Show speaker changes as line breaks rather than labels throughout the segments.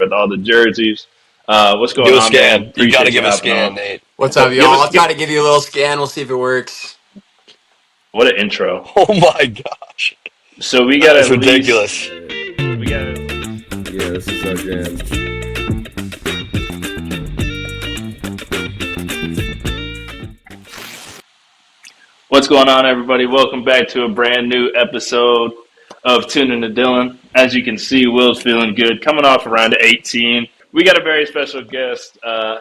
with all the jerseys. What's going
Do a
on, man?
scan. You got to
Appreciate you
give a
hopping
scan,
on.
Nate.
What's up,
Give
y'all?
us
I'll try to give you a little scan. We'll see if it works.
what an intro.
Oh my gosh,
So we got
that is
at least
ridiculous.
we got.
Yeah, this is our jam.
What's going on, everybody? Welcome back to a brand new episode of Toonen to Dillon. As you can see, Will's feeling good, coming off around 18. We got a very special guest,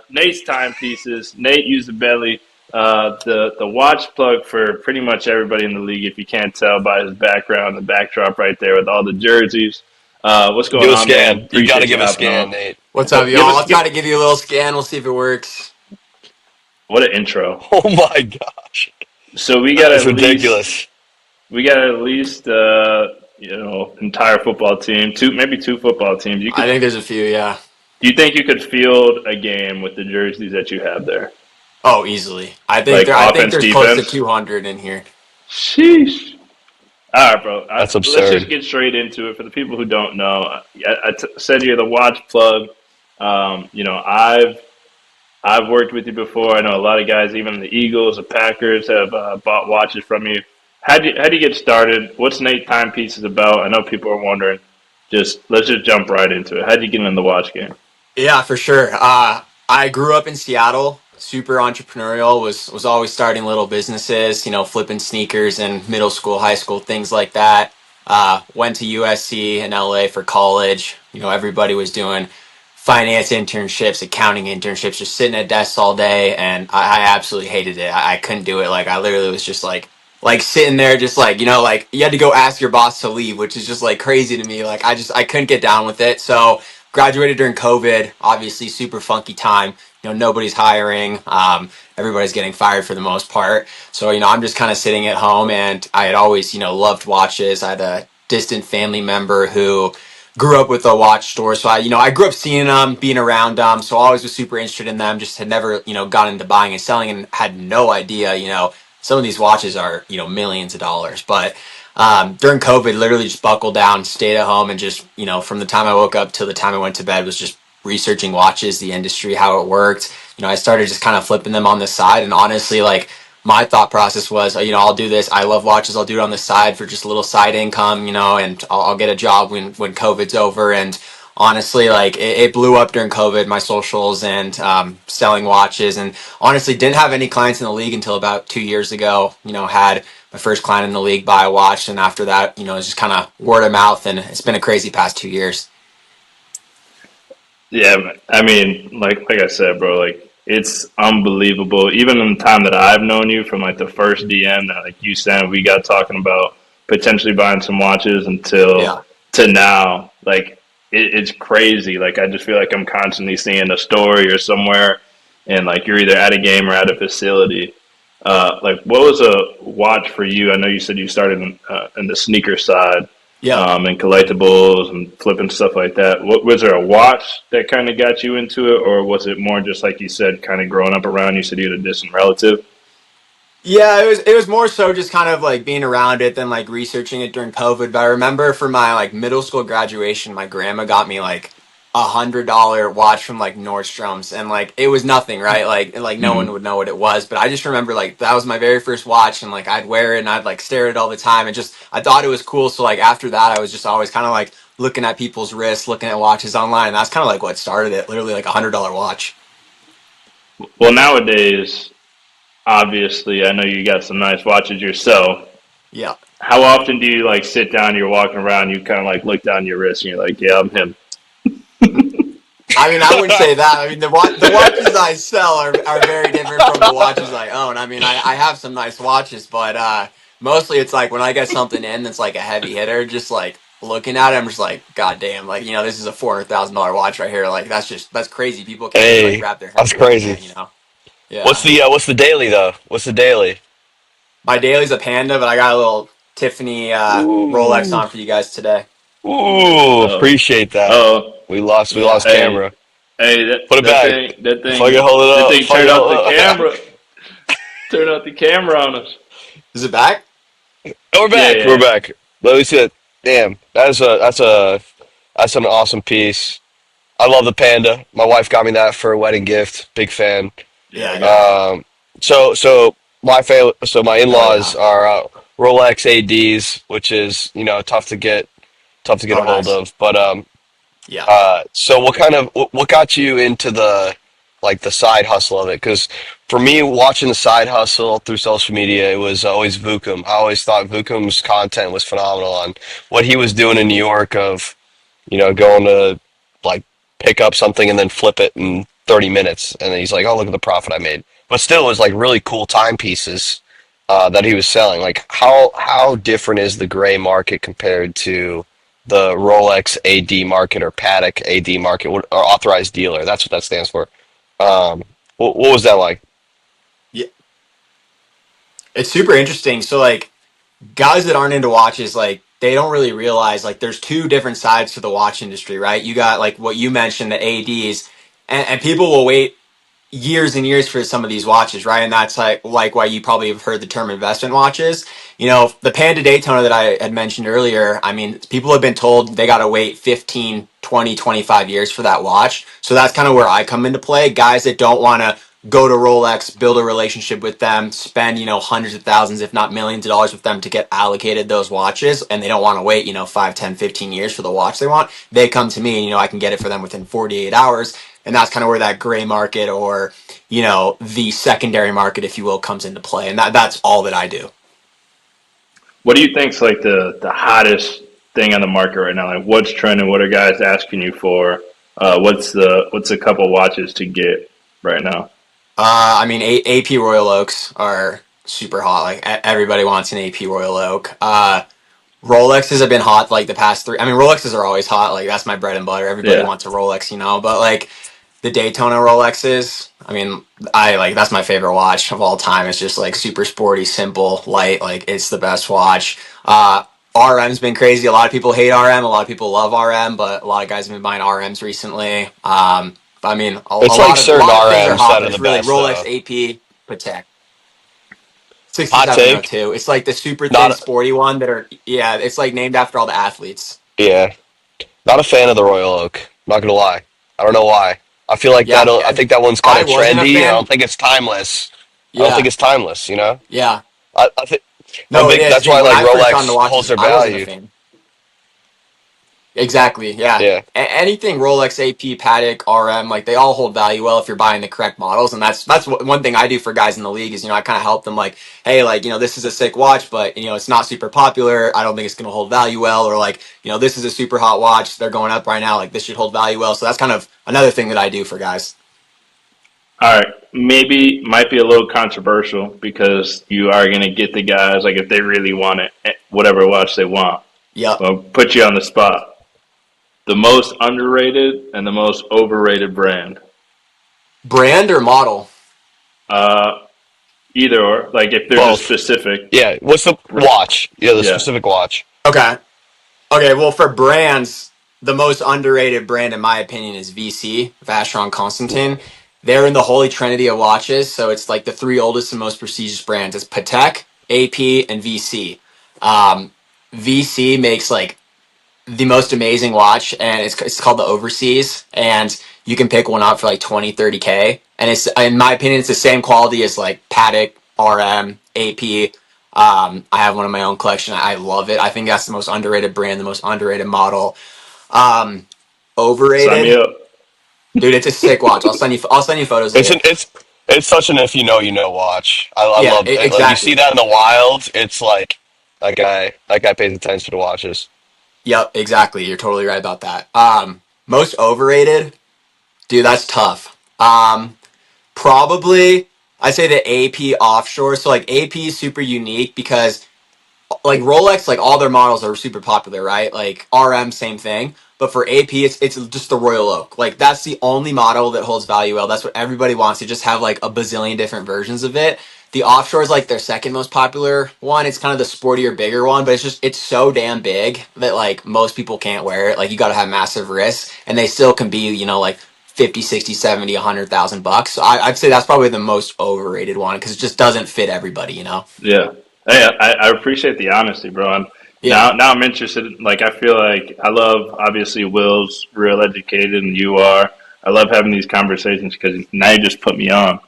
Nate's timepieces, Nate Usibelli, the watch plug for pretty much everybody in the league. If you can't tell by his background, the backdrop right there with all the jerseys. What's going
Do a
on, man?
scan. You got to
Appreciate you
give a
hopping
scan,
on.
Nate.
What's up,
Give
y'all?
us
I'll try to give you a little scan. We'll see if it works.
what an intro.
Oh my gosh,
So
that is ridiculous.
we got at least entire football team, maybe two football teams.
I think there's a few, yeah.
Do you think you could field a game with the jerseys that you have there?
Oh, easily.
Like
I think
offense,
there's close to
defense?
200 in here.
Sheesh. All right, bro.
That's
Let's just
absurd.
get straight into it. For the people who don't know, said you're the watch plug. I've worked with you before. I know a lot of guys, even the Eagles, the Packers, have bought watches from you. How'd you get started? What's Nate Timepieces about? I know people are wondering. Let's just jump right into it. How'd you get in the watch game?
Yeah, for sure. I grew up in Seattle, super entrepreneurial, was always starting little businesses, flipping sneakers in middle school, high school, things like that. Went to USC in LA for college. Everybody was doing finance internships, accounting internships, just sitting at desks all day, and I absolutely hated it. I couldn't do it. Like I literally was just like sitting there, just like you had to go ask your boss to leave, which is just like crazy to me. Like I couldn't get down with it. So graduated during COVID, obviously super funky time. Nobody's hiring. Everybody's getting fired for the most part. So, I'm just kind of sitting at home, and I had always, loved watches. I had a distant family member who grew up with a watch store. So I grew up seeing them, being around them. So I always was super interested in them, just had never, gotten into buying and selling, and had no idea, some of these watches are, millions of dollars. But during COVID, literally just buckled down, stayed at home, and just, from the time I woke up till the time I went to bed was just researching watches, the industry, how it worked. I started just kind of flipping them on the side. And honestly, like my thought process was, I'll do this. I love watches. I'll do it on the side for just a little side income, and I'll get a job when COVID's over. And honestly, like it blew up during COVID, my socials and selling watches. And honestly, didn't have any clients in the league until about 2 years ago. Had my first client in the league buy a watch, and after that, it's just kind of word of mouth, and it's been a crazy past 2 years.
Yeah, I mean, like I said, bro, like it's unbelievable. Even in the time that I've known you, from like the first DM that like you sent, we got talking about potentially buying some watches until
Yeah.
to now. Like it's crazy. Like I just feel like I'm constantly seeing a story or somewhere, and like you're either at a game or at a facility. Like what was a watch for you? I know you said you started in the sneaker side.
Yeah.
And collectibles and flipping stuff like that. What was there a watch that kind of got you into it, or was it more just like you said, kind of growing up around? You said you had a distant relative.
Yeah, it was more so just kind of like being around it than like researching it during COVID. But I remember for my like middle school graduation, my grandma got me like $100 watch from like Nordstrom's, and like it was nothing, right? Like no one
Hmm.
would know what it was. But I just remember like that was my very first watch, and like I'd wear it and I'd like stare at it all the time, and just I thought it was cool. So like after that, I was just always kind of like looking at people's wrists, looking at watches online, and that's kind of like what started it. Literally like $100 watch.
Well, nowadays, obviously, I know you got some nice watches yourself.
Yeah.
How often do you like sit down? You're walking around. You kind of like look down your wrist, and you're like, "Yeah, I'm him."
I mean, I wouldn't say that. I mean, the watches I sell are very different from the watches I own. I mean, I have some nice watches, but mostly it's like when I get something in that's like a heavy hitter, just like looking at it, I'm just like, God damn, like, this is a $400,000 watch right here. Like, that's crazy. People can't even like
Hey,
wrap their heads
that's
around
crazy.
that. Yeah.
What's the daily though? What's the daily?
My daily's a Panda, but I got a little Tiffany Rolex
Ooh,
on for you guys today.
ooh,
Oh,
appreciate that.
oh,
Yeah.
We lost
hey,
camera.
hey,
Put it back. If I can hold it
that
up,
thing
if I
turned
can
off the
hold it up.
camera. Turned off the camera on us.
Is it back?
And we're
Yeah,
back. We're
yeah.
back. Let me see it. Damn, that's an awesome piece. I love the Panda. My wife got me that for a wedding gift. Big fan.
Yeah, I got.
Um, so my
Hell
in-laws
yeah.
are Rolex ADs, which is tough to get a
Oh,
hold
nice.
of. But
Yeah.
so what got you into the side hustle of it? Because for me, watching the side hustle through social media, it was always Vukum. I always thought Vukum's content was phenomenal, and what he was doing in New York of going to like pick up something and then flip it in 30 minutes, and then he's like, oh, look at the profit I made. But still, it was like really cool timepieces that he was selling. Like how different is the gray market compared to the Rolex AD market or Patek AD market or authorized dealer? That's what that stands for. What was that like?
Yeah. It's super interesting. So like guys that aren't into watches, like they don't really realize like there's two different sides to the watch industry, right? You got like what you mentioned, the ADs, and people will wait years and years for some of these watches, right? And that's like why you probably have heard the term investment watches. The Panda Daytona that I had mentioned earlier, I mean, people have been told they got to wait 15, 20, 25 years for that watch. So that's kind of where I come into play. Guys that don't want to go to Rolex, build a relationship with them, spend, hundreds of thousands, if not millions of dollars with them to get allocated those watches. And they don't want to wait, 5, 10, 15 years for the watch they want. They come to me and, I can get it for them within 48 hours. And that's kind of where that gray market or, the secondary market, if you will, comes into play. And that's all that I do.
What do you think's like the hottest thing on the market right now? Like what's trending? What are guys asking you for? What's a couple watches to get right now?
I mean, AP Royal Oaks are super hot. Like everybody wants an AP Royal Oak. Rolexes have been hot like the past three. I mean, Rolexes are always hot. Like that's my bread and butter. Everybody
Yeah.
wants a Rolex, But like the Daytona Rolexes, I mean, I like that's my favorite watch of all time. It's just like super sporty, simple, light. Like it's the best watch. RM's been crazy. A lot of people hate RM. A lot of people love RM, but a lot of guys have been buying RMs recently. I mean, a
It's like
lot
certain
of things are
RMs
hot,
that
but
are the
it's really
best
Rolex,
though.
AP, Patek.
Hot take.
6702. It's like the super thin,
Not
sporty one that are, yeah, it's like named after all the athletes.
yeah. Not a fan of the Royal Oak. Not gonna lie. I don't know why. I feel like
Yeah,
I think that one's kind
I
of
wasn't a
trendy, and I don't
fan.
think it's timeless. I don't think
Yeah,
it's timeless.
yeah.
I think I'm
No, it
big.
is,
That's
dude.
why
When
like
I first got into
Rolex holds
watches,
their
I wasn't a
value.
fan. Exactly, yeah.
Yeah,
Anything Rolex, AP, Patek, RM, like they all hold value well if you're buying the correct models, and that's one thing I do for guys in the league is I kind of help them like, hey, like this is a sick watch, but it's not super popular. I don't think it's gonna hold value well, or like this is a super hot watch. They're going up right now. Like this should hold value well. So that's kind of another thing that I do for guys.
All right. Maybe might be a little controversial because you are gonna get the guys like if they really want it, whatever watch they want.
Yep.
Well, put you on the spot. The most underrated and the most overrated brand.
Brand or model?
Uh, Either or. Like if there's a
both.
specific.
Yeah. What's the watch? Yeah, the
Yeah.
specific watch.
Okay. Okay. Well, for brands, the most underrated brand, in my opinion, is VC, Vacheron Constantin. They're in the holy trinity of watches. So it's like the three oldest and most prestigious brands. It's Patek, AP, and VC. Um, VC makes like the most amazing watch, and it's called the Overseas, and you can pick one up for like 20, 30K. And it's, in my opinion, it's the same quality as like Patek, RM, AP. I have one in my own collection. I love it. I think that's the most underrated brand, the most underrated model. Um,
Sign me
Overrated,
up.
dude. It's a sick watch. I'll send you photos of
It's
it.
it's such an if you know watch. I
Yeah,
love it. Like you see
exactly.
that in the wild, it's like that guy pays attention to watches.
Yep, exactly. You're totally right about that. Most overrated, dude. That's tough. Probably I say the AP offshore. So like AP is super unique because like Rolex, like all their models are super popular, right? Like RM, same thing. But for AP, it's just the Royal Oak. Like that's the only model that holds value well. That's what everybody wants. To just have like a bazillion different versions of it. The offshore is like their second most popular one. It's kind of the sportier, bigger one, but it's so damn big that like most people can't wear it. Like you got to have massive wrists, and they still can be like 50, 60, 70, 100,000 bucks. So I'd say that's probably the most overrated one because it just doesn't fit everybody.
Yeah. Hey, I appreciate the honesty, bro.
Yeah.
Now I'm interested. Like, I feel like I love, obviously, Will's real educated and you are. I love having these conversations because now you just put me on.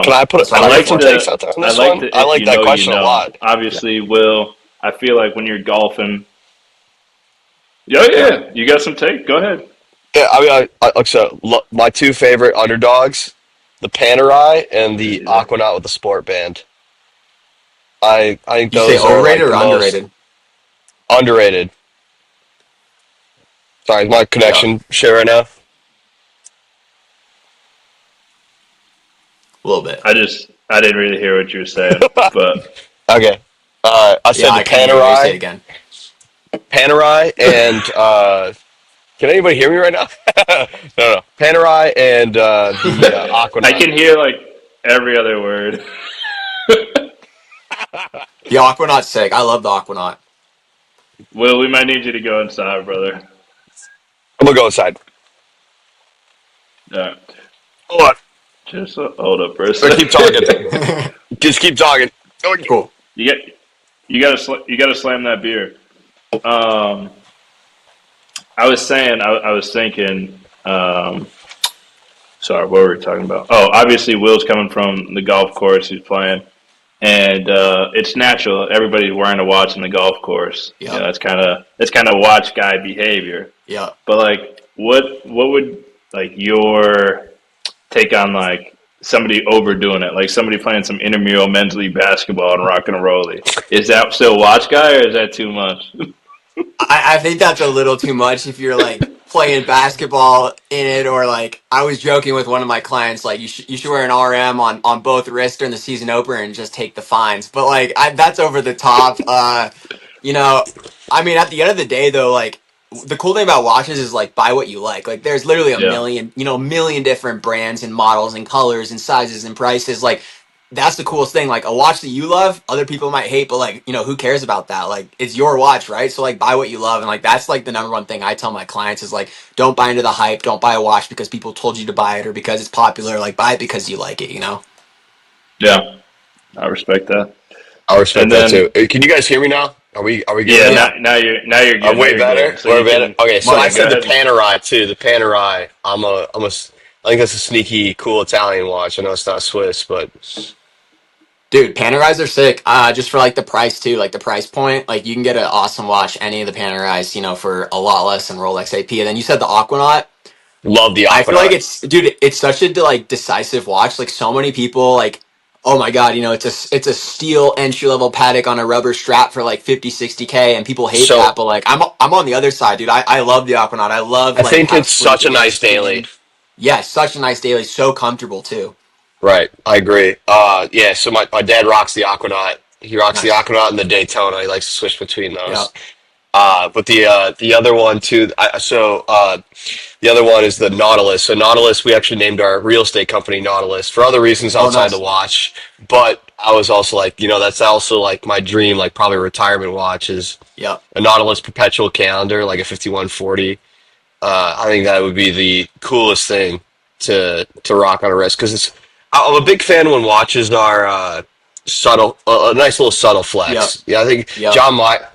Can I
That's what
I
I'm here
put
like
some
for.
takes out there on
I
this
like
one?
the
I
if
like
you
that
know, you
question a
know.
lot.
Yeah.
Obviously, Will, I feel like when you're golfing, yeah,
Yep.
yeah, you got some take. Go ahead.
Yeah, I mean, like so, my two favorite underdogs, the Panerai and
Yeah,
the
he's like,
Aquanaut with the sport band. I think
You say
those are
overrated
like
or
the most
underrated?
underrated. Sorry, is my
Yeah.
connection share right now?
A little bit.
I didn't really hear what you were saying, but
Okay. I
Yeah,
said the
I couldn't hear you. Say it again.
Panerai, and can anybody hear me right now? No, no. Panerai and the
I
Aquanaut.
can hear like every other word.
The Aquanaut's sick. I love the Aquanaut.
Will, we might need you to go inside, brother.
I'm gonna go inside.
All right.
Hold on.
Just hold up for a
Keep talking.
second.
Just keep talking.
Cool.
you get you gotta slam that beer. Um, I was saying I was thinking. Sorry, what were we talking about? Oh, obviously Will's coming from the golf course he's playing, and it's natural. Everybody's wearing a watch in the golf course. You know,
Yep.
that's kind of watch guy behavior.
Yep.
But like, what would like your take on like somebody overdoing it, like somebody playing some intramural men's league basketball and rocking a rollie? Is that still watch guy, or is that too much?
I think that's a little too much if you're like playing basketball in it, or like I was joking with one of my clients, like you should wear an RM on both wrists during the season opener and just take the fines. But like that's over the top. You know, I mean, at the end of the day, though, like the cool thing about watches is like buy what you like. Like there's literally a
Yeah,
million, million different brands and models and colors and sizes and prices. Like that's the coolest thing. Like a watch that you love, other people might hate, but like, who cares about that? Like it's your watch, right? So like buy what you love. And like that's like the number one thing I tell my clients is like don't buy into the hype, don't buy a watch because people told you to buy it or because it's popular. Like buy it because you like it.
yeah, I respect that.
I respect
And
that too.
then
Can you guys hear me now? Are we good
yeah,
right now?
Yeah.
now you're good. Now
Way
you're
better.
good. So
Way
you
better.
can
Okay, so I
Much
yeah, go
said the
better.
ahead.
Panerai too. The Panerai. I think that's a sneaky, cool Italian watch. I know it's not Swiss, but
Dude, Panerais are sick. Just for like the price too, like the price point, like you can get an awesome watch any of the Panerais, for a lot less than Rolex AP. And then you said the Aquanaut.
love the
I feel like
Aquanaut.
it's such a like decisive watch. Like so many people, like, oh my god, it's a steel entry level Patek on a rubber strap for like 50, 60K, and people hate that.
So
But like I'm on the other side, dude. I love the Aquanaut. I love
I
like
think
how
it's
sleek
such a
it is,
nice daily.
clean. Yeah, such a nice daily, so comfortable too.
Right, I agree. Yeah. So my dad rocks the Aquanaut. He rocks the
Nice.
Aquanaut and the Daytona. He likes to switch between
Yeah.
those. But the other one too. The other one is the Nautilus. So Nautilus, we actually named our real estate company Nautilus for other reasons
Oh,
outside the
nice.
watch. But I was also like, that's also like my dream, like probably retirement watch is
Yep.
a Nautilus perpetual calendar, like a 5140. I think that would be the coolest thing to rock on a wrist because I'm a big fan when watches are subtle, a nice little subtle
Yep.
flex. Yeah, I think
Yep.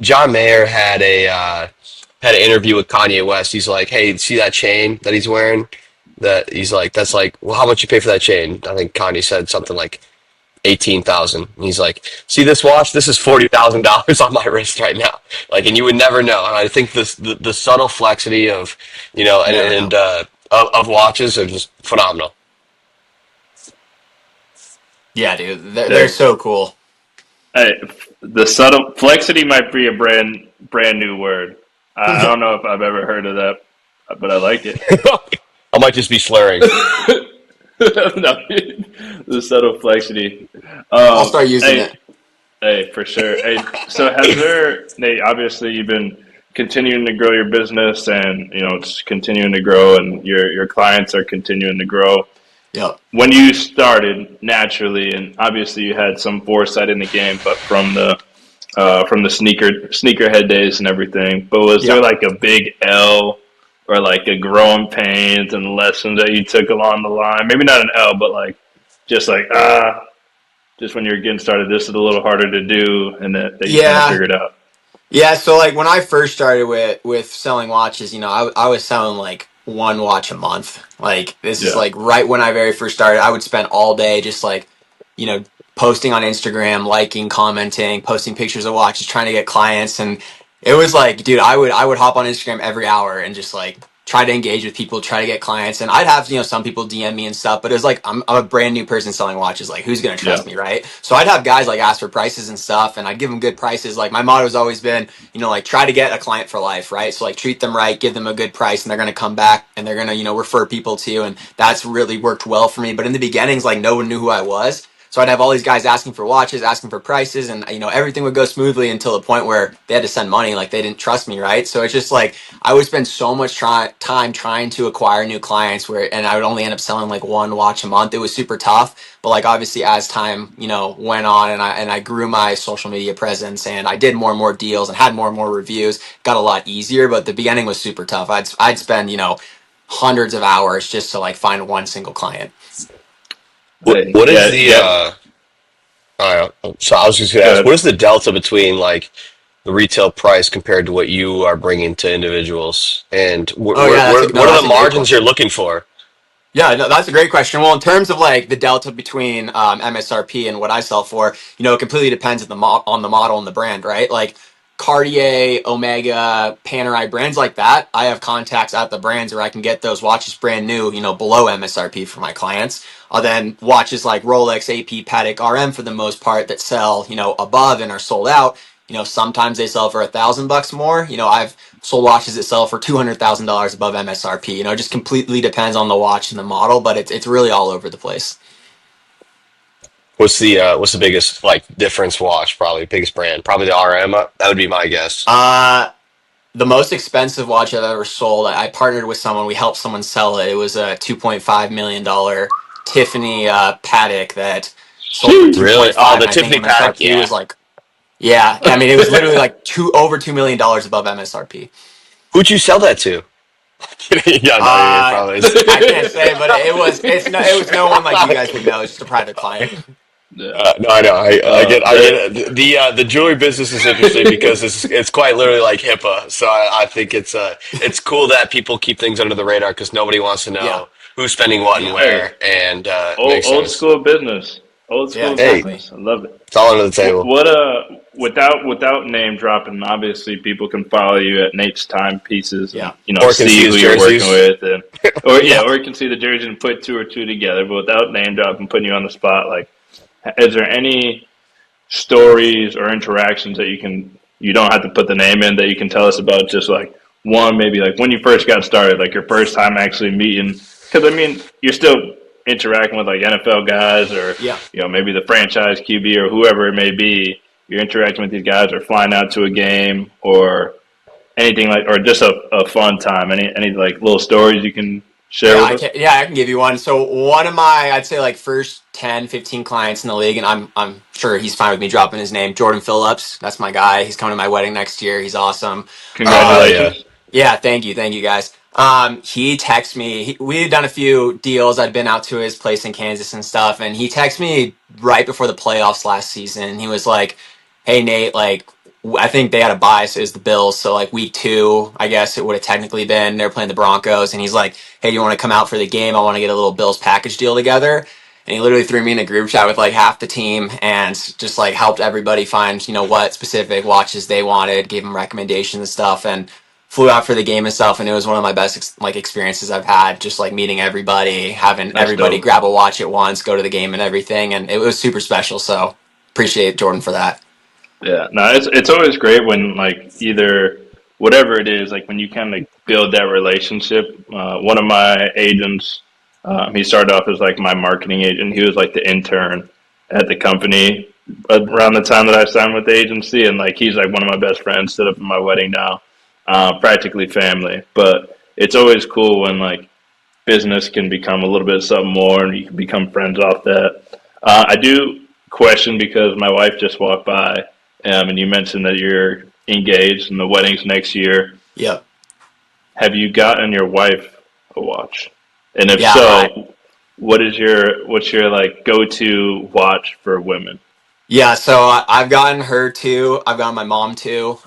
John Mayer had an interview with Kanye West. He's like, "Hey, see that chain that he's wearing? That he's like, that's like, well, how much you pay for that chain?" I think Kanye said something like 18,000. He's like, "See this watch? This is $40,000 on my wrist right now." Like, and you would never know. And I think the subtle flexity of,
Never know.
of watches are just phenomenal.
Yeah, dude. They're
There,
so cool.
hey, the subtle flexity might be a brand new word. I don't know if I've ever heard of that, but I like it.
I might just be slurring.
No, the subtle flexity.
I'll start using
Hey,
it.
hey, for sure. Hey, so has there, Nate? Obviously, you've been continuing to grow your business, and it's continuing to grow, and your clients are continuing to grow.
Yep.
When you started naturally, and obviously you had some foresight in the game, but from the sneakerhead days and everything. But was there
Yep.
like a big L or like a growing pains and lessons that you took along the line? Maybe not an L, but like just like just when you're getting started, this is a little harder to do, and that you kind of
Yeah.
figured out.
Yeah, so like when I first started with selling watches, I was selling like one watch a month. Like this is
Yeah.
like right when I very first started. I would spend all day just like, you know, posting on Instagram, liking, commenting, posting pictures of watches, trying to get clients. And it was like, dude, I would hop on Instagram every hour and just like try to engage with people, try to get clients. And I'd have, some people DM me and stuff, but it was like I'm a brand new person selling watches. Like who's gonna
Yeah.
trust me, right? So I'd have guys like ask for prices and stuff, and I'd give them good prices. Like my motto's always been, like try to get a client for life, right? So like treat them right, give them a good price, and they're gonna come back and they're gonna, refer people to you. And that's really worked well for me. But in the beginnings, like no one knew who I was. So I'd have all these guys asking for watches, asking for prices, and everything would go smoothly until the point where they had to send money, like they didn't trust me, right? So it's just like I would spend so much time trying to acquire new clients, and I would only end up selling like one watch a month. It was super tough, but like obviously as time went on, and I grew my social media presence, and I did more and more deals and had more and more reviews, got a lot easier. But the beginning was super tough. I'd spend hundreds of hours just to like find one single client.
What is
Yeah.
the
Yeah.
so I was just gonna ask,
Good.
what is the delta between like the retail price compared to what you are bringing to individuals, and
Oh yeah,
what are
that's
the
a great
margins you're
question.
looking for?
Yeah, no, that's a great question. Well, in terms of like the delta between MSRP and what I sell for, it completely depends on on the model and the brand, right? Like Cartier, Omega, Panerai, brands like that. I have contacts at the brands where I can get those watches brand new, below MSRP for my clients. Then watches like Rolex, AP, Patek, RM for the most part that sell, above and are sold out. Sometimes they sell for $1,000 more. I've sold watches that sell for $200,000 above MSRP. It just completely depends on the watch and the model, but it's really all over the place.
What's the biggest like difference watch? Probably biggest brand, probably the RM. That would be my guess.
Uh, the most expensive watch I've ever sold, I partnered with someone. We helped someone sell it. It was a $2.5 million Tiffany Patek that sold for
Sheesh.
Really?
2.5,
Oh,
and
the
I think
Tiffany Patek.
MSRP
Yeah.
was like, yeah. I mean, it was literally like over $2 million above MSRP.
Who'd you sell that to? Yeah, no, it
Uh,
probably is.
I can't say, but it was no one like you guys would know. It's just a private client.
Yeah.
No, I know. I get
That.
it. The jewelry business is interesting because it's quite literally like HIPAA. So I think it's cool that people keep things under the radar because nobody wants to
Yeah,
know who's spending what and
yeah,
Hey,
where, and
old
makes
old
sense.
school business. Old
yeah,
school
Hey,
exactly.
business. I love it.
it's all under the table.
What without name dropping, obviously people can follow you at Nate's Timepieces and
Yeah,
Or can see
see
his
who you're working
jerseys.
with, and or yeah,
yeah.
or you can see the jersey and put two or two together. But without name dropping, putting you on the spot, like, is there any stories or interactions that you don't have to put the name in that you can tell us about? Just like one, maybe like when you first got started, like your first time actually meeting, because I mean you're still interacting with like NFL guys or
Yeah.
maybe the franchise QB or whoever it may be. You're interacting with these guys or flying out to a game or anything like, or just a fun time. Any like little stories you can share
Yeah,
with
I
us?
can. Yeah, I can give you one. So one of my, I'd say like first 10, 15 clients in the league, and I'm sure he's fine with me dropping his name. Jordan Phillips, that's my guy. He's coming to my wedding next year. He's awesome.
Oh hell
Um,
yeah!
Congratulations.
yeah, thank you guys. He texted me. We had done a few deals. I'd been out to his place in Kansas and stuff, and he texted me right before the playoffs last season. He was like, "Hey Nate, like I think they had a bye, so it was the Bills. So like week 2, I guess it would have technically been they're playing the Broncos, and he's like, "Hey, do you want to come out for the game? I want to get a little Bills package deal together." And he literally threw me in a group chat with like half the team and just like helped everybody find, what specific watches they wanted, gave them recommendations and stuff, and flew out for the game and stuff. And it was one of my best experiences I've had, just like meeting everybody, having
That's
everybody
dope.
grab a watch at once, go to the game and everything. And it was super special. So appreciate Jordan for that.
Yeah, no, it's always great when like either whatever it is, like when you kind of build that relationship. One of my agents, he started off as like my marketing agent. He was like the intern at the company around the time that I signed with the agency, and like he's like one of my best friends. Stood up at my wedding now, practically family. But it's always cool when like business can become a little bit of something more, and you can become friends off that. I do question because my wife just walked by, and you mentioned that you're engaged and the wedding's next year.
Yep.
Have you gotten your wife a watch? And if
Yeah.
so, what's your like go to watch for women?
Yeah, so I've gotten her too. I've gotten my mom too.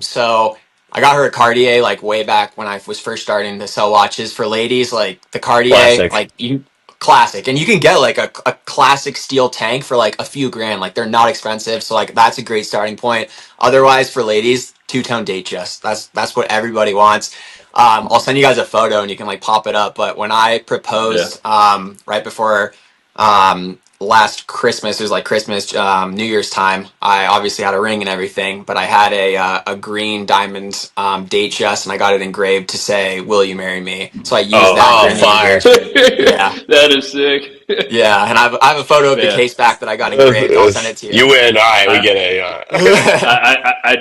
So I got her a Cartier like way back when I was first starting to sell watches for ladies. Like the Cartier,
Classic.
like you classic, and you can get like a classic steel tank for like a few grand. Like they're not expensive, so like that's a great starting point. Otherwise, for ladies, two-tone date chest. That's what everybody wants. I'll send you guys a photo and you can like pop it up. But when I
Yeah.
proposed, right before last Christmas, it was like Christmas, New Year's time. I obviously had a ring and everything, but I had a green diamond date chest, and I got it engraved to say, "Will you marry me?" So I used
Oh,
that
Oh,
during the
fire.
engagement. Yeah,
that is sick.
yeah, and I have a photo of the
Man,
case back that I got engraved. I'll send it to
You
you.
win. All right, we
I,
get
No,
I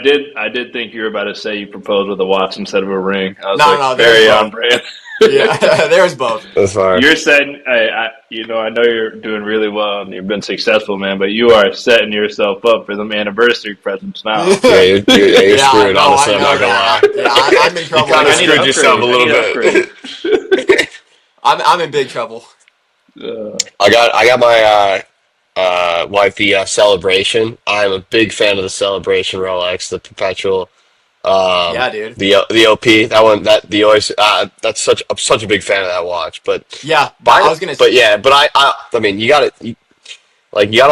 did think you were about to say you proposed with a watch instead of a ring. I was
no,
like,
no. There's
very on
both.
brand.
Yeah, there's both.
That's fire.
You're setting, I know you're doing really well and you've been successful, man, but you are setting yourself up for them anniversary presents now.
Yeah, you're
Yeah,
screwed.
no, I
Honestly, I'm
know
not gonna
that.
lie.
Yeah, I'm in
You
trouble
kind of
I need to
there.
screwed yourself a
upgrade. I
little
need to
bit.
upgrade.
I'm in big trouble.
I got my wife the celebration. I'm a big fan of the celebration Rolex, the perpetual.
Yeah, dude.
The OP, that one, that the always that's such I'm such a big fan of that watch. But
Yeah,
buy
I
it,
was gonna.
but yeah, but I mean, you gotta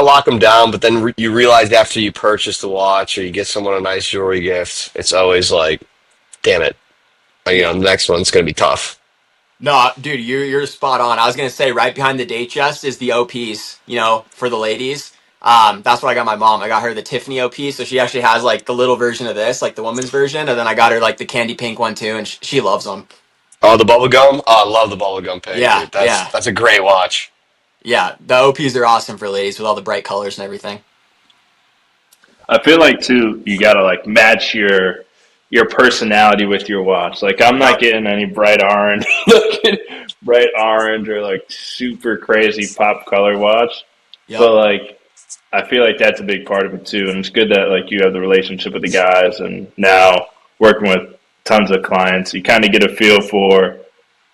lock them down. But then you realize after you purchase the watch or you get someone a nice jewelry gift, it's always like, damn it,
Yeah.
the next one's gonna be tough.
No, dude, you're spot on. I was gonna say right behind the date chest is the OPs, for the ladies. That's what I got my mom. I got her the Tiffany OP, so she actually has like the little version of this, like the woman's version, and then I got her like the candy pink one too, and she loves them.
Oh, the bubble gum. Oh, I love the bubble gum pink,
Yeah,
dude. That's
yeah,
that's a great watch.
yeah. The OPs are awesome for ladies with all the bright colors and everything.
I feel like too, you gotta like match your personality with your watch. Like I'm not
Yep,
getting any bright orange or like super crazy pop color watch.
yep.
But like I feel like that's a big part of it too. And it's good that like you have the relationship with the guys and now working with tons of clients, you kind of get a feel for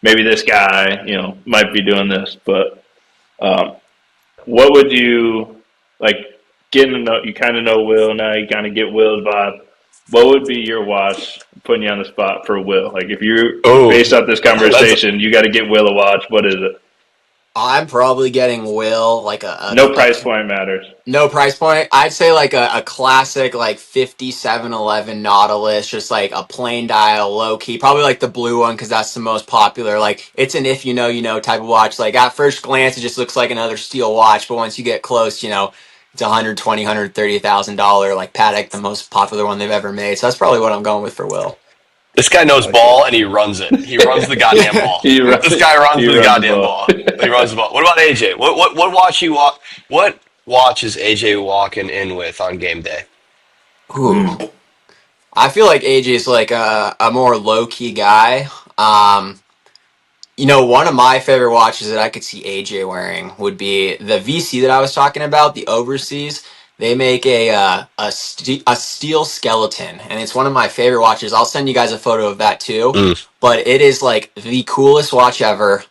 maybe this guy, might be doing this. But um, what would you like getting to know? You kind of know Will now. You kind of get Will's vibe. What would be your watch? Putting you on the spot for Will. Like if you
Oh,
based off this
that's
conversation, you got to get Will a watch. What is it?
I'm probably getting Will like
No price point matters.
no price point. I'd say like a classic like 5711 Nautilus, just like a plain dial, low key. Probably like the blue one because that's the most popular. Like it's an if you know, you know type of watch. Like at first glance, it just looks like another steel watch, but once you get close, it's $120,000, like Patek, the most popular one they've ever made. So that's probably what I'm going with for Will.
This guy
I
knows
like it.
ball and he runs it. He runs the goddamn ball.
He
This guy runs
he
the
runs the
goddamn
ball.
ball. He runs the ball. What about AJ? What watch you walk? What watch is AJ walking in with on game day?
Ooh, I feel like AJ's like a more low key guy. One of my favorite watches that I could see AJ wearing would be the VC that I was talking about, the Overseas. They make a steel skeleton, and it's one of my favorite watches. I'll send you guys a photo of that too.
Mm.
But it is like the coolest watch ever.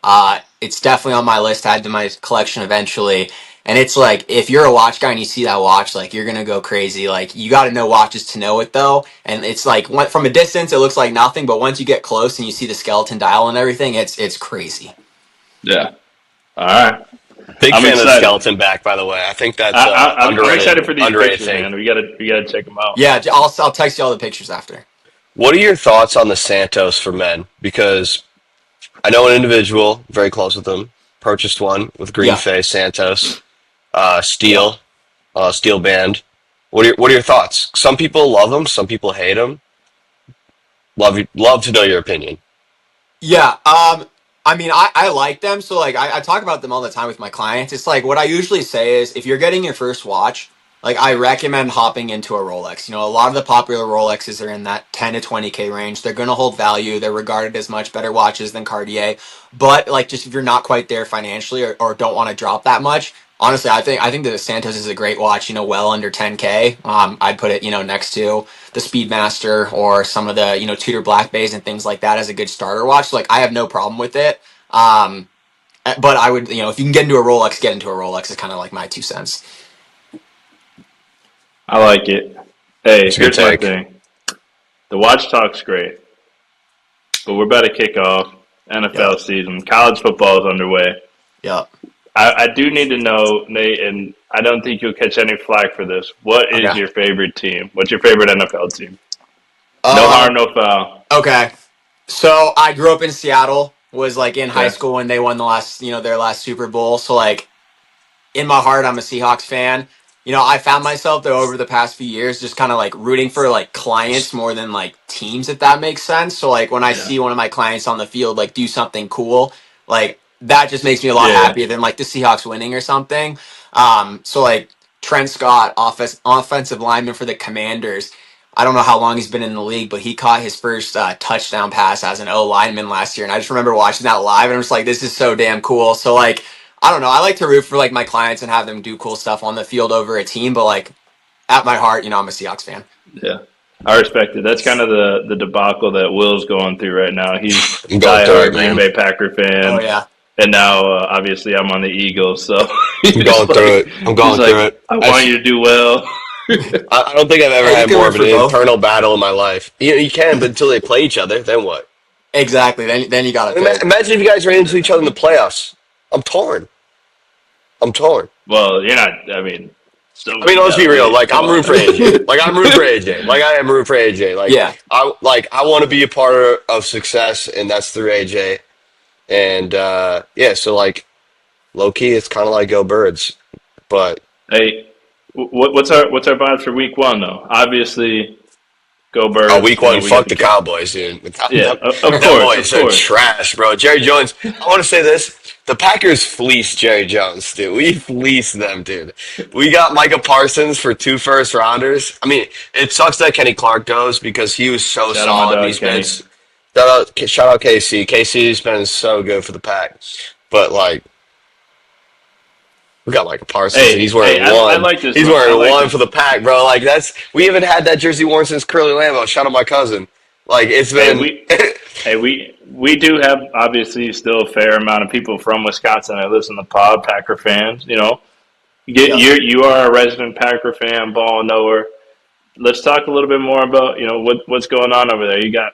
It's definitely on my list to add to my collection eventually. And it's like if you're a watch guy and you see that watch, like you're gonna go crazy. Like you got to know watches to know it though. And it's like from a distance, it looks like nothing, but once you get close and you see the skeleton dial and everything, it's crazy.
Yeah. All right.
Big
I'm
fan of the
excited.
skeleton back, by the way. I think that's
I'm
underrated.
excited for these
Underrated
pictures,
thing.
man. We gotta check them out.
Yeah, I'll text you all the pictures after.
What are your thoughts on the Santos for men? Because I know an individual very close with him purchased one with green
Yeah,
face Santos,
yeah.
steel band. What are your thoughts? Some people love them. Some people hate them. Love to know your opinion.
Yeah, I mean, I like them, so like I talk about them all the time with my clients. It's like what I usually say is if you're getting your first watch, like I recommend hopping into a Rolex. A lot of the popular Rolexes are in that 10 to 20K range. They're going to hold value. They're regarded as much better watches than Cartier. But like just if you're not quite there financially or don't want to drop that much, honestly, I think the Santos is a great watch, well under 10K. I'd put it, next to the Speedmaster or some of the Tudor Black Bays and things like that as a good starter watch. So, like I have no problem with it. But I would if you can get into a Rolex, get into a Rolex is kind of like my 2 cents.
I like it. Hey,
It's a good
here's my
take.
thing. The watch talk's great, but we're about to kick off
Yep.
NFL season. College football is underway.
Yep.
I do need to know, Nate, and I don't think you'll catch any flack for this. What is
Okay.
your favorite team? What's your favorite NFL team? No
Um.
harm, no foul.
Okay. So I grew up in Seattle. Was like in high
Okay.
school when they won the last, their last Super Bowl. So like in my heart, I'm a Seahawks fan. I found myself though over the past few years just kind of like rooting for like clients more than like teams, if that makes sense. So like when I
Yeah.
see one of my clients on the field like do something cool, like that just makes me a lot
Yeah.
happier than like the Seahawks winning or something. So like Trent Scott, offensive lineman for the Commanders. I don't know how long he's been in the league, but he caught his first touchdown pass as an O lineman last year, and I just remember watching that live, and I'm just like, this is so damn cool. So like I don't know. I like to root for like my clients and have them do cool stuff on the field over a team, but like at my heart, I'm a Seahawks fan.
Yeah. I respect it. That's kind of the debacle that Will's going through right now. He's
I'm going through it,
diehard Green
man.
Bay Packer
Oh
fan,
yeah.
and now obviously I'm on the Eagles. So
I'm
he's
going through
like,
it. I'm going through it.
I want you to do well.
I don't think I've ever
Hey, you
had
can
more
root
of an
for both.
internal battle in my life. You can, but until they play each other, then what?
Exactly. Then you got to pick.
Imagine if you guys ran into each other in the playoffs. I'm torn. I'm torn.
Well, you're not. I mean, so
I mean, let's be real. Like,
come
I'm rooting
on.
for AJ. Like, I'm rooting for AJ. Like, I am rooting for AJ.
Yeah.
I want to be a part of success, and that's through AJ. And yeah, so like, low key, it's kind of like go birds. But
Hey, what's our vibes for week one though? Obviously, go Birds.
week one,
We got
fuck
the
the Cowboys, dude.
yeah. Of
Them
course, of
boys are
course.
trash, bro. Jerry Jones. I want to say this: the Packers fleeced Jerry Jones, dude. We fleeced them, dude. We got Micah Parsons for 2 first rounders. I mean, it sucks that Kenny Clark goes because he was so
Shout out my
solid.
dog
He's been
Kenny.
shout out KC. KC's been so good for the Pack, but like. We got Micah Parsons, and
Hey,
he's wearing
I
one.
like this
He's
one. I
wearing
like
one
this
for the
one.
Pack, bro. Like we haven't had that jersey worn since Curly Lambeau. Shout out my cousin. Like it's
Hey,
been.
we do have obviously still a fair amount of people from Wisconsin that listen to pod Packer fans.
Yep.
You are a resident Packer fan, ball knower. Let's talk a little bit more about what's going on over there. You got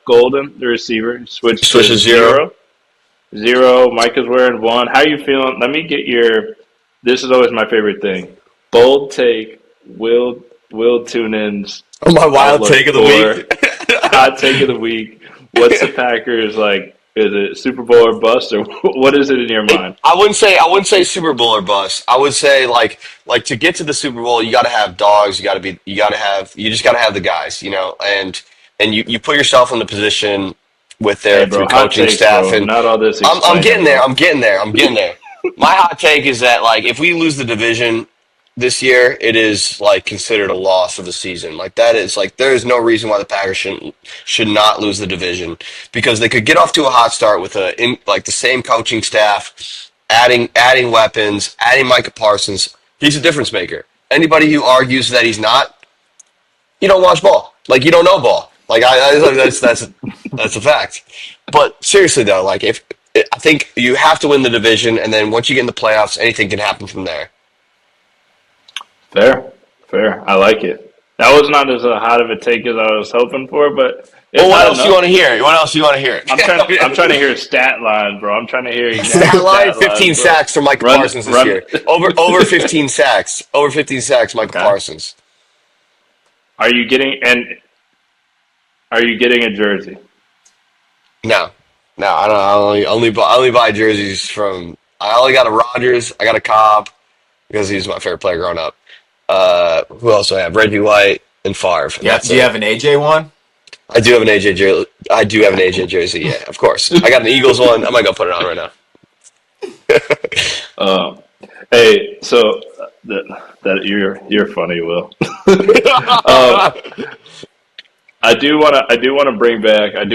Golden, the receiver, switched to
Swishes zero.
zero. Micah's wearing one. How you feeling? Let me get your. This is always my favorite thing. Bold take. Will Toonen's
Oh, my wild
outlook
take of the
for
week.
hot take of the week. What's the Packers like? Is it Super Bowl or bust, or what is it in your mind?
I wouldn't say Super Bowl or bust. I would say like to get to the Super Bowl, you got to have dogs. You just got to have the guys, and you put yourself in the position with
Hey,
their
bro,
through
hot
coaching
takes,
staff,
bro.
and
Not all this
I'm
explaining,
getting there.
bro.
I'm getting there. I'm getting there. My hot take is that like if we lose the division this year, it is like considered a loss of the season. Like that is like there is no reason why the Packers should not lose the division because they could get off to a hot start with like the same coaching staff, adding weapons, adding Micah Parsons. He's a difference maker. Anybody who argues that he's not, you don't watch ball. Like you don't know ball. Like that's a fact. But seriously though, like if I think you have to win the division, and then once you get in the playoffs, anything can happen from there.
Fair, fair. I like it. That was not as hot of a take as I was hoping for, but
Well,
it's
what
hot
else do you
enough.
want to hear? What else do you want to hear?
I'm trying to hear stat lines, bro. I'm trying to hear exact
Stat line:
stat
15
lines, bro.
sacks for Micah Parsons this
Run.
year. Over 15 sacks. Over 15 sacks, Micah
Okay.
Parsons.
Are you getting a jersey?
No, no, I don't. I only buy jerseys from. I only got a Rodgers. I got a Cobb because he's my favorite player growing up. Who else do I have? Reggie White and Favre. And
Yeah.
that's
Do you have
it.
an AJ one?
I do have an AJ jersey. I do have an AJ jersey. Yeah, of course. I got an Eagles one. I might go put it on right now.
Um, hey, so that you're funny, Will. I do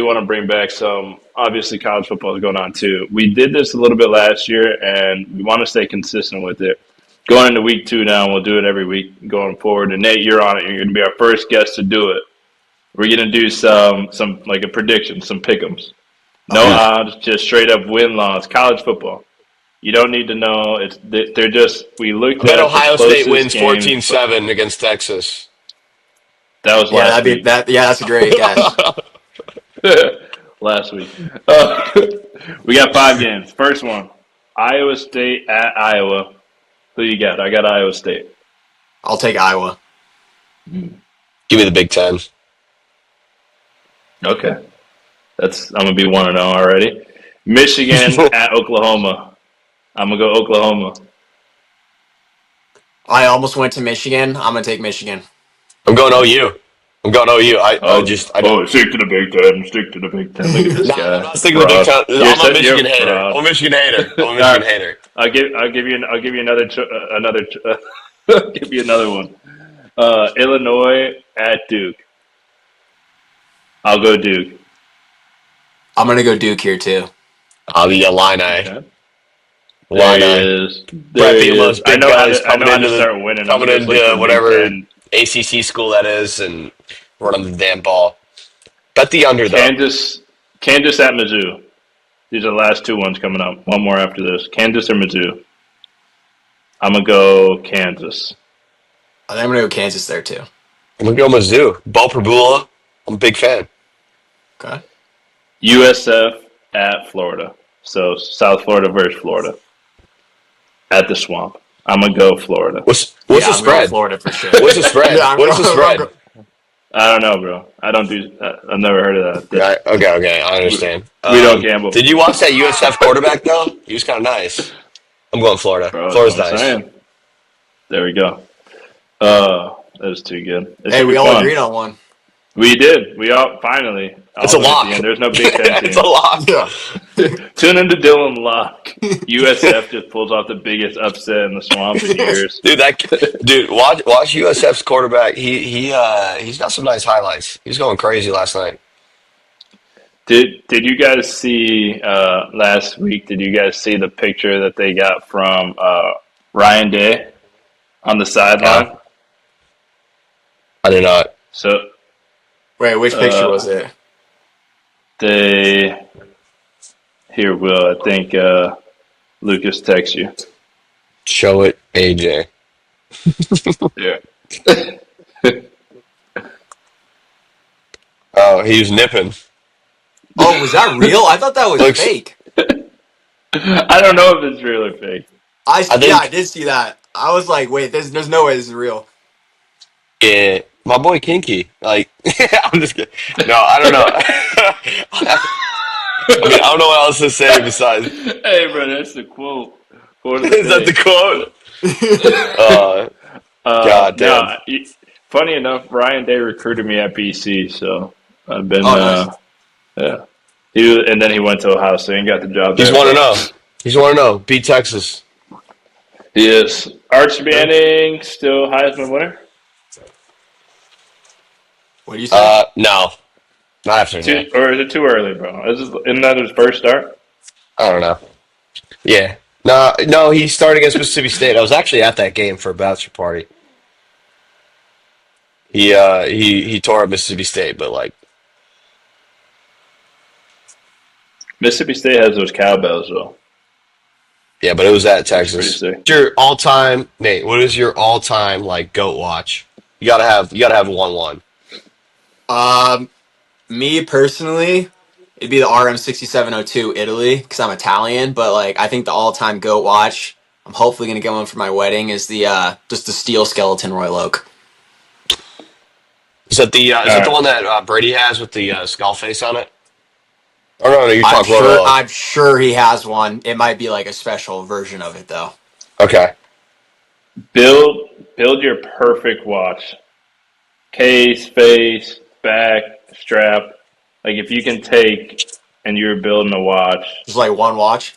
want to bring back some. Obviously, college football is going on too. We did this a little bit last year, and we want to stay consistent with it. Going into week 2 now, and we'll do it every week going forward. And Nate, you're on it. You're going to be our first guest to do it. We're going to do some like a prediction, some pick'ems. No
Okay.
odds, just straight up win loss. College football. You don't need to know. They're just. We
I
looked
bet
at the
Ohio State
closest
wins
games.
14-7 against Texas.
That was
Yeah,
last week.
Yeah, that's a great guess.
Last week. We got 5 games. First one, Iowa State at Iowa. Who you got? I got Iowa State.
I'll take Iowa.
Give me the Big Ten.
Okay, I'm gonna be 1-0 already. Michigan at Oklahoma. I'm gonna go Oklahoma.
I almost went to Michigan. I'm gonna take Michigan.
I'm going OU. I'm going OU.
Stick to the Big Ten. Stick to the Big Ten. Look at this
No, I'm
guy,
not sticking to the Big
fraud.
Ten. I'm a
You're
Michigan
a
hater.
fraud.
I'm a Michigan hater. I'm a
All
Michigan
right,
hater.
I'll give you give you another one. Illinois at Duke. I'll go Duke.
I'm gonna go Duke here too.
The Illini.
Okay. There he
Illini.
is. There
Brett
he
Bielema's
is. I
big
know how
bellies
to. I know
coming
how to
into
start winning. I'm
coming
just like
into
the Big
whatever
Ten.
ACC school that is and running the damn ball. Bet the under though.
Kansas at Mizzou. These are the last 2 ones coming up. One more after this. Kansas or Mizzou. I'm gonna go Kansas.
I think I'm gonna go Kansas there too.
I'm gonna go Mizzou. Bo Prabula. I'm a big fan.
Okay.
USF at Florida. So South Florida versus Florida. At the Swamp. I'm gonna go Florida.
What's
Yeah,
the
I'm going
spread?
Florida for sure.
What's the spread?
Yeah, I'm
What's the
going-
spread?
I don't know, bro. I don't do. I've never heard of that.
Right. Okay. I understand.
We don't gamble.
Did you watch that USF quarterback though? He was kind of nice. I'm going Florida.
Bro,
Florida's
that's what I'm
nice.
saying. There we go. That was too good. It
Hey,
should
we
be
all
fun.
agreed on one.
We did. We all finally.
It's a
all the way at
lock.
the end. There's no Big Ten team.
It's a lock.
Yeah.
Tune into Dillon lock. USF just pulls off the biggest upset in the Swamp in years.
Dude, watch USF's quarterback. He's got some nice highlights. He was going crazy last night.
Did you guys see last week? Did you guys see the picture that they got from Ryan Day on the sideline?
Yeah. I did not.
So
Wait, which picture was it?
Here, Will. I think Lucas texts you.
Show it, AJ.
Yeah.
Oh, he was nipping.
Oh, was that real? I thought that was
Looks-
fake.
I don't know if it's real or fake.
I did see that. I was like, wait, there's no way this is real.
Yeah, my boy Kinky. Like, I'm just kidding. No, I don't know. I mean, I don't know what else to say besides.
Hey, bro, that's the quote.
Is that the quote? God damn.
No, funny enough, Ryan Day recruited me at BC, so I've been.
Nice.
Yeah. And then he went to Ohio State and got the job there.
He's 1-0. He's 1-0. Beat Texas.
He is. Arch Manning still Heisman winner?
What do you say?
No. Not after that.
Or is it too early, bro? Isn't that his first start?
I don't know. Yeah. No, he started against Mississippi State. I was actually at that game for a bachelor party. He tore up Mississippi State, but like
Mississippi State has those cowbells, though.
yeah, but it was at
Pretty
Texas.
sick.
What's your all-time, Nate? What is your all-time like goat watch? You gotta have 1-1.
Me personally, it'd be the RM6702 Italy because I'm Italian. But like, I think the all-time goat watch, I'm hopefully gonna get one for my wedding. Is the just the steel skeleton Royal Oak.
Is that the one that Brady has with the skull face on it? Oh no, you're talking Royal Oak.
I'm sure he has one. It might be like a special version of it though.
Okay.
Build your perfect watch. Case, face, back, strap. Like if you can take and you're building a watch,
Just like one watch.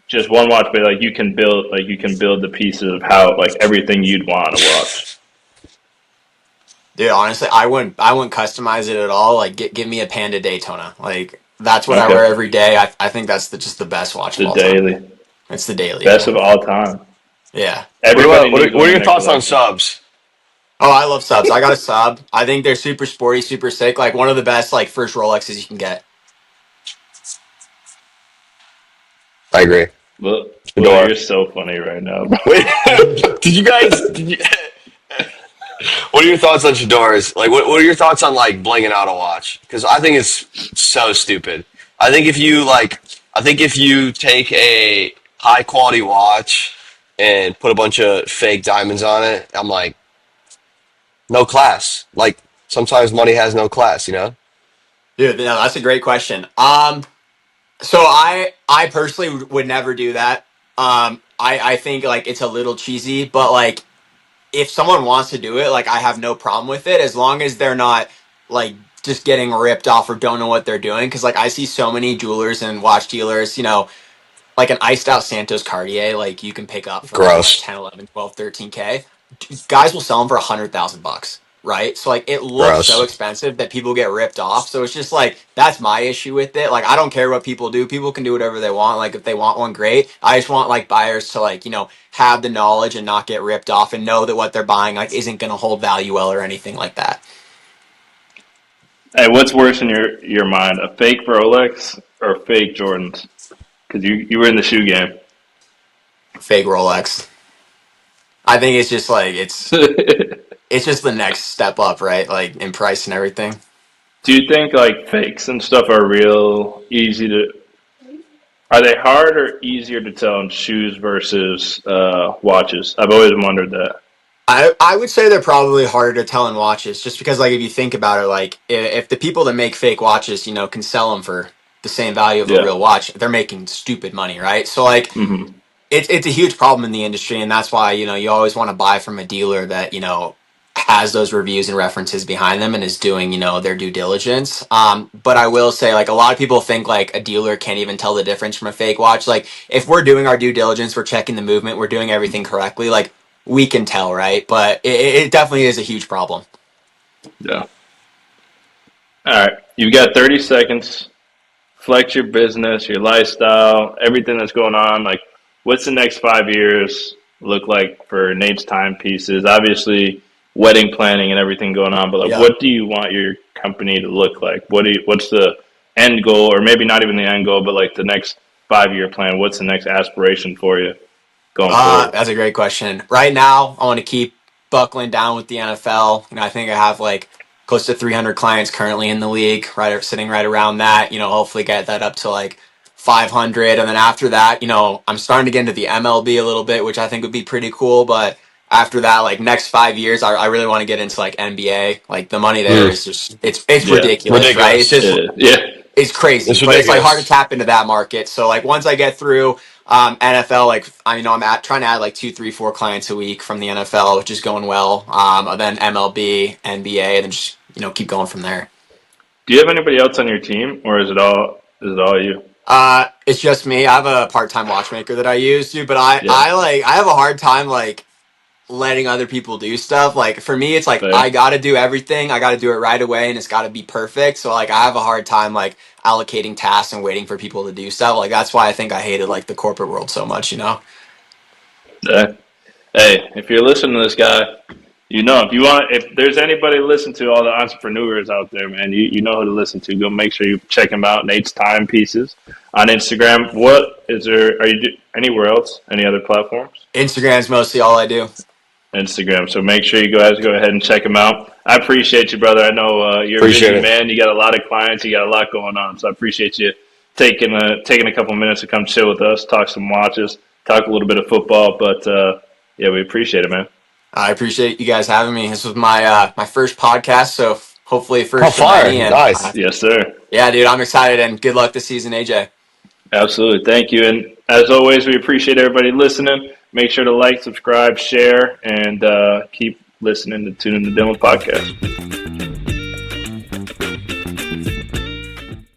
just one watch, but like you can build the pieces of how like everything you'd want on a watch.
Dude, honestly, I wouldn't customize it at all. Like, give me a Panda Daytona. Like, that's what I
Okay.
wear every day. I think that's just the best watch of
The
all time.
daily.
It's the daily.
Best of all time.
Yeah.
Everybody
What
needs
are
one in
your
their
thoughts on
collection.
subs?
Oh, I love subs. I got a sub. I think they're super sporty, super sick. Like, one of the best, like, first Rolexes you can get.
I agree.
Look, Well,
Fedora.
you're so funny right now, bro.
Wait, what are your thoughts on fedoras? Like, what are your thoughts on like blinging out a watch? Because I think it's so stupid. I think if you take a high quality watch and put a bunch of fake diamonds on it, I'm like, no class. Like, sometimes money has no class, you know?
Dude, no, that's a great question. So I personally would never do that. I think like it's a little cheesy, but like if someone wants to do it, like I have no problem with it as long as they're not like just getting ripped off or don't know what they're doing. Cause like I see so many jewelers and watch dealers, like an iced out Santos Cartier, like you can pick up for like what,
Gross,
10, 11, 12, 13K. Guys will sell them for $100,000, right? So like it looks so
gross.
expensive that people get ripped off. So it's just like that's my issue with it. Like I don't care what people do. People can do whatever they want. Like if they want one, great. I just want like buyers to like, have the knowledge and not get ripped off and know that what they're buying like isn't gonna hold value well or anything like that.
Hey, what's worse in your mind, a fake Rolex or fake Jordans? Because you were in the shoe game.
Fake Rolex. I think it's just like
Do
it's just the next step up, right? Like in price and everything.
you think like fakes and stuff are real easy to? Are they hard or easier to tell in shoes versus watches? I've always wondered that.
I would say they're probably harder to tell in watches, just because like if you think about it, like if the people that make fake watches, can sell them for the same value of a
Yeah.
real watch, they're making stupid money, right? So like
Hmm.
it's a huge problem in the industry, and that's why you always want to buy from a dealer that has those reviews and references behind them and is doing their due diligence. But I will say like a lot of people think like a dealer can't even tell the difference from a fake watch. Like if we're doing our due diligence, we're checking the movement, we're doing everything correctly, like we can tell, right? But it definitely is a huge problem.
Yeah. All right. You've got 30 seconds. Flex your business, your lifestyle, everything that's going on. Like, what's the next 5 years look like for Nate's timepieces? Obviously, wedding planning and everything going on, but like,
Yeah.
what do you want your company to look like? What's the end goal, or maybe not even the end goal, but like the next 5 year plan? What's the next aspiration for you going forward?
That's a great question. Right now, I want to keep buckling down with the NFL. I think I have like close to 300 clients currently in the league, right, sitting right around that. Hopefully get that up to like 500, and then after that, I'm starting to get into the MLB a little bit, which I think would be pretty cool. But after that, like next 5 years, I really want to get into like NBA. Like the money there
Mm,
is just it's
Yeah,
ridiculous, right? It's
ridiculous.
just
yeah.
it's crazy,
It's
but it's like hard to
ridiculous.
tap into that market. So like once I get through NFL, like I'm trying to add like 2, 3, 4 clients a week from the NFL, which is going well. And then MLB, NBA, and then just keep going from there.
Do you have anybody else on your team, or is it all you?
It's just me. I have a part-time watchmaker that I use, dude, but
Yeah,
I have a hard time like letting other people do stuff. Like for me, it's like I
fair.
got to do everything. I got to do it right away, and it's got to be perfect. So like I have a hard time like allocating tasks and waiting for people to do stuff. Like that's why I think I hated like the corporate world so much.
Yeah. Hey, if you're listening to this guy, if there's anybody to listen to, all the entrepreneurs out there, man, you know who to listen to. Go make sure you check him out. Nate's Timepieces on Instagram. What is there? Anywhere else? Any other platforms?
Instagram's mostly all I do.
Instagram. So make sure you guys go ahead and check him out. I appreciate you, brother. I know you're a
Appreciate
busy
it.
man. You got a lot of clients. You got a lot going on. So I appreciate you taking a couple minutes to come chill with us, talk some watches, talk a little bit of football. But yeah, we appreciate it, man.
I appreciate you guys having me. This was my first podcast, so hopefully
Oh,
first of
fire.
many. And
Nice.
Yes, sir.
yeah, dude, I'm excited and good luck this season, AJ.
Absolutely. Thank you. And as always, we appreciate everybody listening. Make sure to like, subscribe, share, and keep listening to Tune in the Dillon podcast.